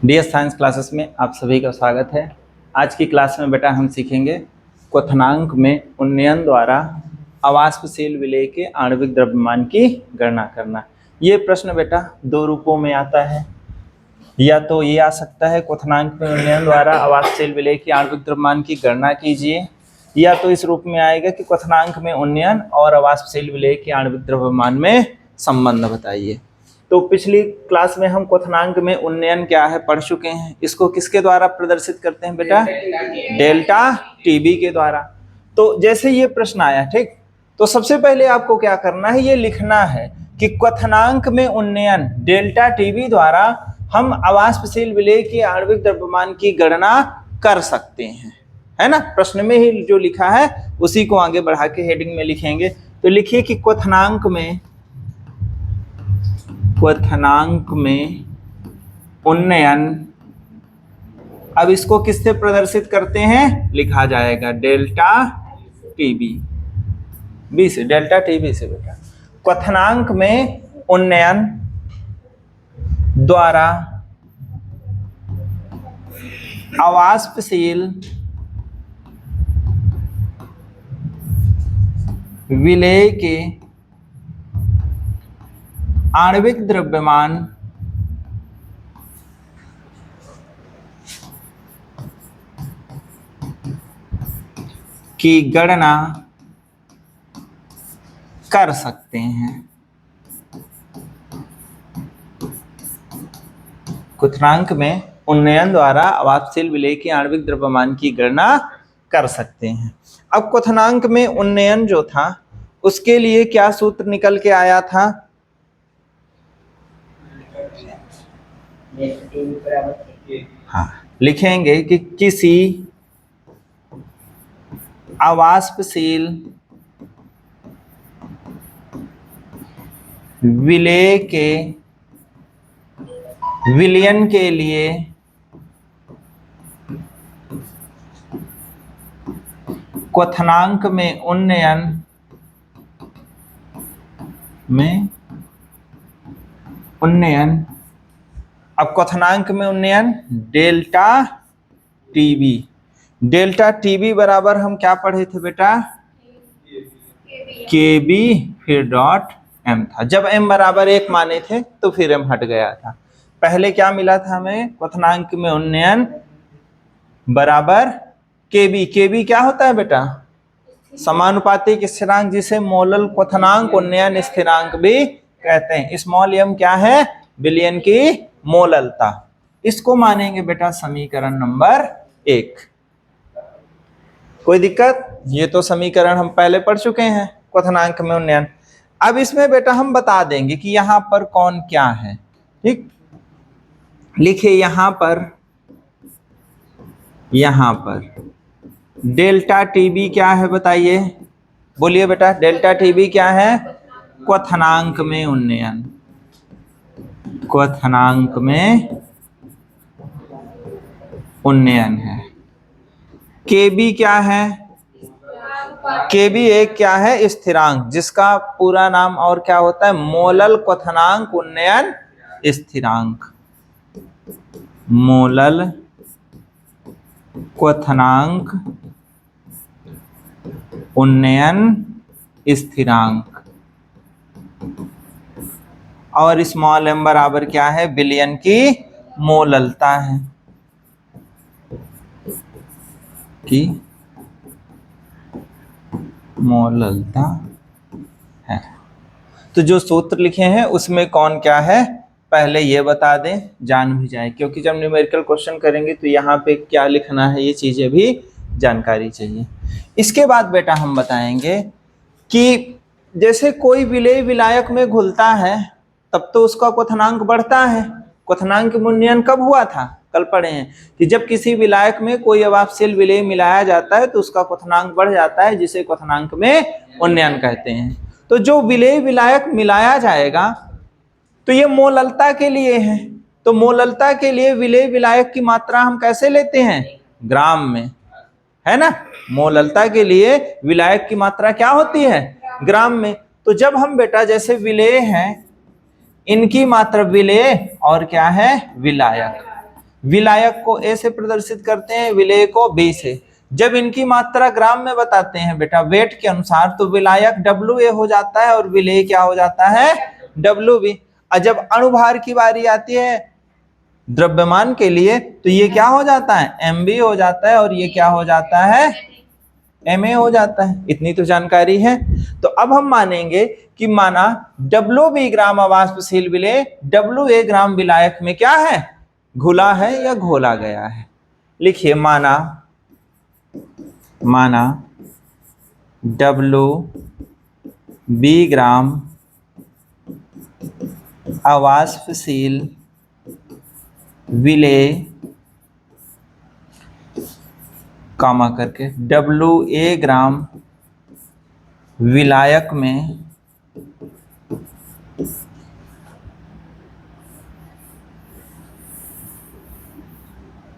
Dear science classes में आप सभी का स्वागत है। आज की क्लास में बेटा हम सीखेंगे क्वथनांक में उन्नयन द्वारा अवाष्पशील विलेय के आणविक द्रव्यमान की गणना करना। ये प्रश्न बेटा दो रूपों में आता है, या तो ये आ सकता है क्वथनांक में उन्नयन द्वारा अवाष्पशील विलेय की आणविक द्रव्यमान की गणना कीजिए, या तो इस रूप में आएगा कि क्वथनांक में उन्नयन और अवाष्पशील विलेय के आणविक द्रव्यमान में संबंध बताइए। तो पिछली क्लास में हम क्वथनांक में उन्नयन क्या है पढ़ चुके हैं। इसको किसके द्वारा प्रदर्शित करते हैं बेटा? डेल्टा टीबी के द्वारा। तो जैसे ये प्रश्न आया, ठीक, तो सबसे पहले आपको क्या करना है, ये लिखना है कि क्वथनांक में उन्नयन डेल्टा टीबी द्वारा हम अवाष्पशील विलेय के आणविक द्रव्यमान की गणना कर सकते हैं, है ना। प्रश्न में ही जो लिखा है उसी को आगे बढ़ा के हेडिंग में लिखेंगे। तो लिखिए कि क्वथनांक में उन्नयन, अब इसको किससे प्रदर्शित करते हैं? लिखा जाएगा डेल्टा टीबी, बी से, डेल्टा टीबी से बेटा। क्वथनांक में उन्नयन द्वारा अवाष्पशील विलेय के आणविक द्रव्यमान की गणना कर सकते हैं। क्वथनांक में उन्नयन द्वारा अवाष्पशील विलेय के आणविक द्रव्यमान की गणना कर सकते हैं। अब क्वथनांक में उन्नयन जो था उसके लिए क्या सूत्र निकल के आया था? हाँ, लिखेंगे कि किसी अवाष्पशील विलेय के विलयन के लिए क्वथनांक में उन्नयन अब क्वथनांक में उन्नयन डेल्टा टीबी, डेल्टा टीबी बराबर हम क्या पढ़े थे बेटा? केबी फिर डॉट एम था। जब एम बराबर 1 माने थे तो फिर एम हट गया था। पहले क्या मिला था हमें? क्वथनांक में उन्नयन बराबर केबी। केबी क्या होता है बेटा? समानुपातिक स्थिरांक, जिसे मोलल क्वथनांक उन्नयन स्थिरांक भी कहते हैं। स्मॉल एम क्या है? विलयन की मोललता। इसको मानेंगे बेटा समीकरण नंबर 1। कोई दिक्कत? ये तो समीकरण हम पहले पढ़ चुके हैं क्वथनांक में उन्नयन। अब इसमें बेटा हम बता देंगे कि यहां पर कौन क्या है, ठीक। लिखिए यहां पर डेल्टा टीबी क्या है बताइए? बोलिए बेटा, डेल्टा टीबी क्या है? क्वथनांक में उन्नयन। क्वथनांक में उन्नयन है। केबी क्या है? केबी एक क्या है? स्थिरांक, जिसका पूरा नाम और क्या होता है? मोलल क्वथनांक उन्नयन स्थिरांक। मोलल क्वथनांक उन्नयन स्थिरांक। और स्मॉल एम बराबर क्या है? विलयन की मोललता है, की मोललता है। तो जो सूत्र लिखे हैं उसमें कौन क्या है पहले ये बता दें, जान भी जाए, क्योंकि जब न्यूमेरिकल क्वेश्चन करेंगे तो यहाँ पे क्या लिखना है ये चीजें भी जानकारी चाहिए। इसके बाद बेटा हम बताएंगे कि जैसे कोई विलेय विलायक में घुलता है तब तो उसका क्वथनांक बढ़ता है। क्वथनांक में उन्नयन कब हुआ था? कल पढ़े हैं कि जब किसी विलायक में कोई अवाष्पशील विलेय मिलाया जाता है तो उसका क्वथनांक बढ़ जाता है, जिसे क्वथनांक में उन्नयन कहते हैं। तो जो विलेय विलायक मिलाया जाएगा तो ये मोललता के लिए है। तो मोललता के लिए विलेय विलायक की मात्रा हम कैसे लेते हैं? ग्राम में, है ना। मोललता के लिए विलायक की मात्रा क्या होती है? ग्राम में। तो जब हम बेटा जैसे विलेय हैं, इनकी मात्रा विलेय और क्या है? विलायक। विलायक को ए से प्रदर्शित करते हैं, विलेय को बी से। जब इनकी मात्रा ग्राम में बताते हैं बेटा वेट के अनुसार, तो विलायक WA हो जाता है और विलेय क्या हो जाता है, WB। और जब अणुभार की बारी आती है द्रव्यमान के लिए, तो ये क्या हो जाता है, MB हो जाता है, और ये क्या हो जाता है, MA हो जाता है। इतनी तो जानकारी है। तो अब हम मानेंगे कि माना WB ग्राम अवाष्पशील विलेय WA ग्राम विलायक में क्या है, घुला है या घोला गया है। लिखिए माना WB ग्राम अवाष्पशील विलेय कामा करके WA ग्राम विलायक में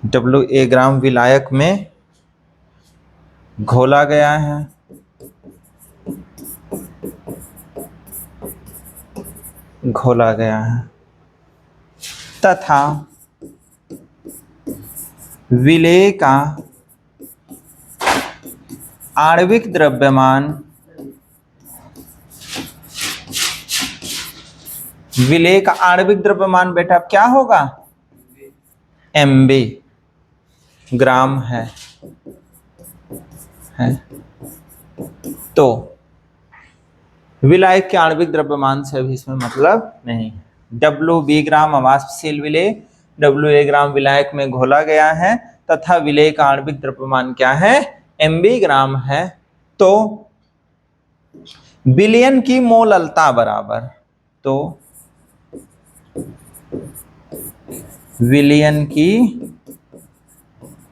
WA ग्राम विलायक में घोला गया है। घोला गया है तथा विलेय का आणविक द्रव्यमान विलेय का आणविक द्रव्यमान बेटा क्या होगा, MB ग्राम है। तो विलायक के आणविक द्रव्यमान से भी इसमें मतलब नहीं है। WB ग्राम अवाष्पशील विलेय WA ग्राम विलायक में घोला गया है तथा विलेय का आणविक द्रव्यमान क्या है, MB ग्राम है। तो विलयन की मोललता बराबर, तो विलयन की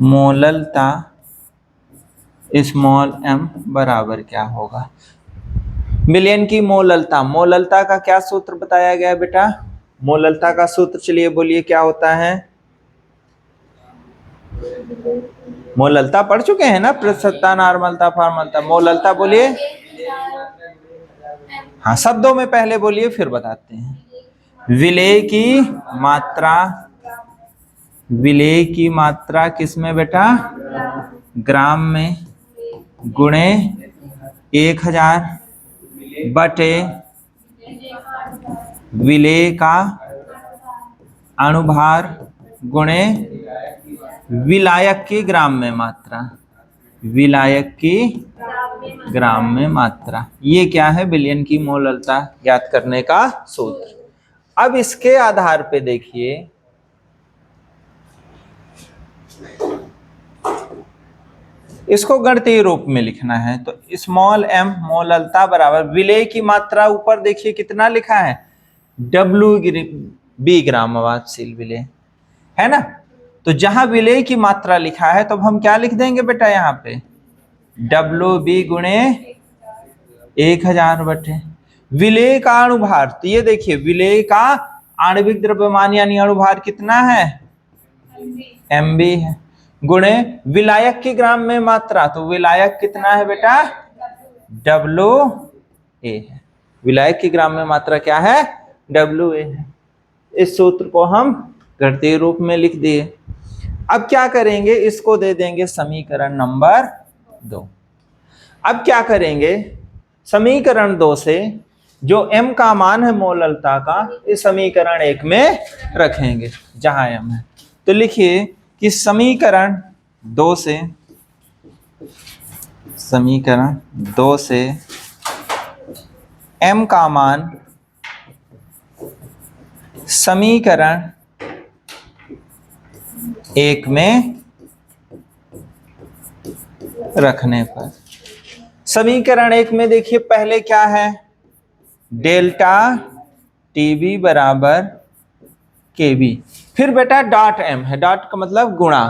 मोललता m बराबर क्या होगा, विलयन की मोललता। मोललता का क्या सूत्र बताया गया बेटा, मोललता का सूत्र चलिए बोलिए क्या होता है। मोललता पढ़ चुके हैं ना, प्रतिशतता, नॉर्मलता, फॉर्मलता। मोललता बोलिए, हाँ शब्दों में पहले बोलिए फिर बताते हैं। विलेय की मात्रा, विलेय की मात्रा किसमें बेटा, ग्राम में, गुणे 1000 बटे विलेय का अणुभार गुणे विलायक की ग्राम में मात्रा, विलायक की ग्राम में मात्रा। ये क्या है, विलयन की मोललता ज्ञात करने का सूत्र। अब इसके आधार पे देखिए, इसको गणितीय रूप में लिखना है। तो m मोललता बराबर विलेय की मात्रा, ऊपर देखिए कितना लिखा है, WB ग्राम अवाष्पशील विलेय है ना। तो जहां विलेय की मात्रा लिखा है तो हम क्या लिख देंगे बेटा, यहाँ पे WB गुणे 1000 बटे विलेय का अणुभार। तो ये देखिए विलेय का आणविक द्रव्यमान यानी अणुभार कितना है, MB है, गुणे विलायक की ग्राम में मात्रा। तो विलायक कितना है बेटा, WA है। विलायक की ग्राम में मात्रा क्या है, WA है। इस सूत्र को हम गणितीय रूप में लिख दिए। अब क्या करेंगे, इसको दे देंगे समीकरण नंबर 2। अब क्या करेंगे, समीकरण 2 से जो m का मान है मोललता का, इस समीकरण 1 में रखेंगे जहां m है। तो लिखिए कि समीकरण 2 से, समीकरण 2 से m का मान समीकरण 1 में रखने पर, समीकरण 1 में देखिए पहले क्या है, डेल्टा TB बराबर KB, फिर बेटा डॉट m है, डॉट का मतलब गुणा।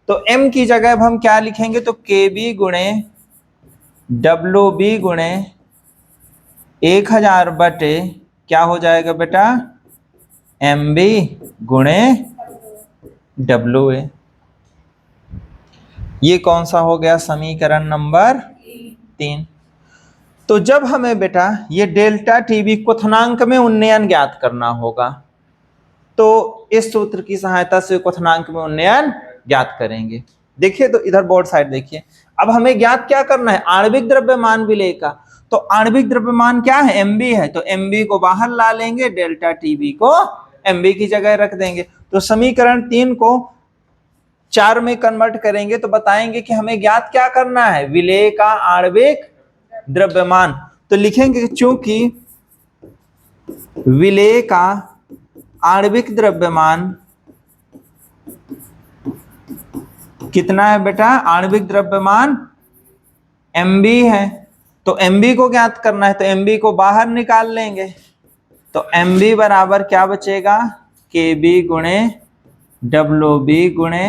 तो m की जगह अब हम क्या लिखेंगे, तो KB गुणे WB गुणे 1000 बटे क्या हो जाएगा बेटा, MB गुणे WA। ये कौन सा हो गया, समीकरण नंबर 3। तो जब हमें बेटा ये डेल्टा TB क्वथनांक में उन्नयन ज्ञात करना होगा, तो इस सूत्र की सहायता से क्वथनांक में उन्नयन ज्ञात करेंगे। देखिए तो इधर बोर्ड साइड देखिए, अब हमें ज्ञात क्या करना है, आणविक द्रव्यमान विलेय का। तो आणविक द्रव्यमान क्या है, एमबी है, तो एमबी को बाहर ला लेंगे, डेल्टा टीबी को एमबी की जगह रख देंगे। तो समीकरण 3 को 4 में कन्वर्ट करेंगे तो बताएंगे कि हमें ज्ञात क्या करना है, विलेय का आणविक द्रव्यमान। तो लिखेंगे चूंकि विलेय का आणविक द्रव्यमान कितना है बेटा, आणविक द्रव्यमान Mb है, तो Mb को ज्ञात करना है, तो Mb को बाहर निकाल लेंगे। तो Mb बराबर क्या बचेगा, Kb गुणे WB गुणे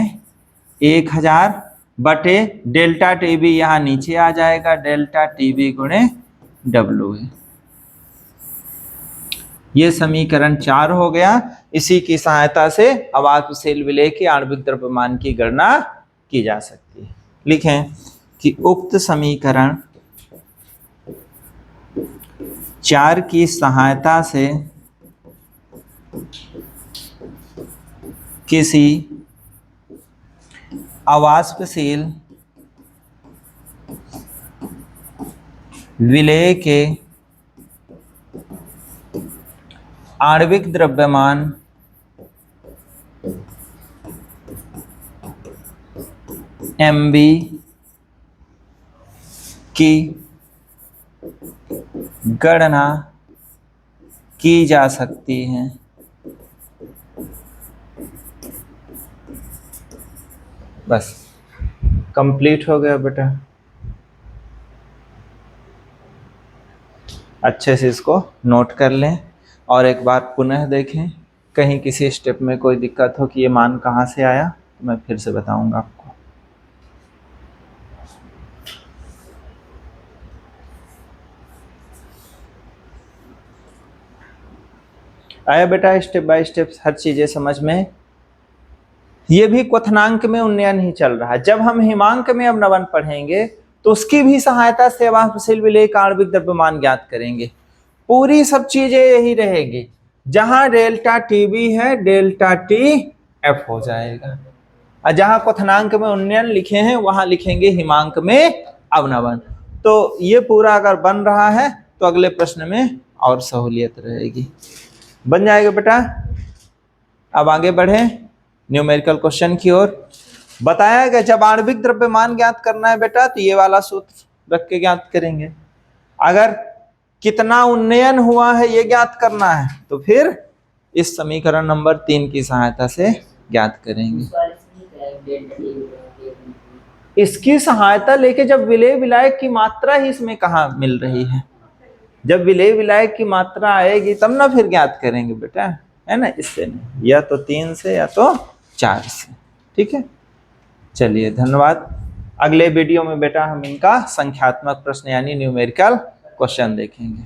1000 बटे डेल्टा टीबी यहाँ नीचे आ जाएगा, डेल्टा टीबी गुणे WA। ये समीकरण 4 हो गया। इसी की सहायता से अवाष्पशील विलेय के आणविक द्रव्यमान की गणना की जा सकती है। लिखें कि उक्त समीकरण 4 की सहायता से किसी अवाष्पशील विलेय के आणविक द्रव्यमान Mb की गणना की जा सकती है। बस कंप्लीट हो गया बेटा। अच्छे से इसको नोट कर लें और एक बार पुनः देखें, कहीं किसी स्टेप में कोई दिक्कत हो कि ये मान कहाँ से आया तो मैं फिर से बताऊंगा आपको। आया बेटा स्टेप बाय स्टेप हर चीजें समझ में। ये भी क्वथनांक में उन्नयन ही चल रहा है। जब हम हिमांक में अवनवन पढ़ेंगे तो उसकी भी सहायता से अवाष्पशील विलेय का आणविक द्रव्यमान ज्ञात करेंगे। पूरी सब चीजें यही रहेगी, जहां डेल्टा टीबी है डेल्टा टी एफ हो जाएगा, और जहां क्वथनांक में उन्नयन लिखे हैं वहां लिखेंगे हिमांक में अवनवन। तो ये पूरा अगर बन रहा है तो अगले प्रश्न में और सहूलियत रहेगी। बन जाएगा बेटा। अब आगे बढ़े न्यूमेरिकल क्वेश्चन की ओर। बताया गया जब आणविक द्रव्यमान ज्ञात करना है बेटा तो ये वाला सूत्र रख के ज्ञात करेंगे। अगर कितना उन्नयन हुआ है ये ज्ञात करना है तो फिर इस समीकरण नंबर 3 की सहायता से ज्ञात करेंगे। इसकी सहायता लेके जब विलेय विलायक की मात्रा ही इसमें कहाँ मिल रही है, जब विलेय विलायक की मात्रा आएगी तब ना फिर ज्ञात करेंगे बेटा, है ना। इससे नहीं, या तो 3 से या तो 4 से। ठीक है, चलिए धन्यवाद। अगले वीडियो में बेटा हम इनका संख्यात्मक प्रश्न यानी न्यूमेरिकल क्वेश्चन देखेंगे।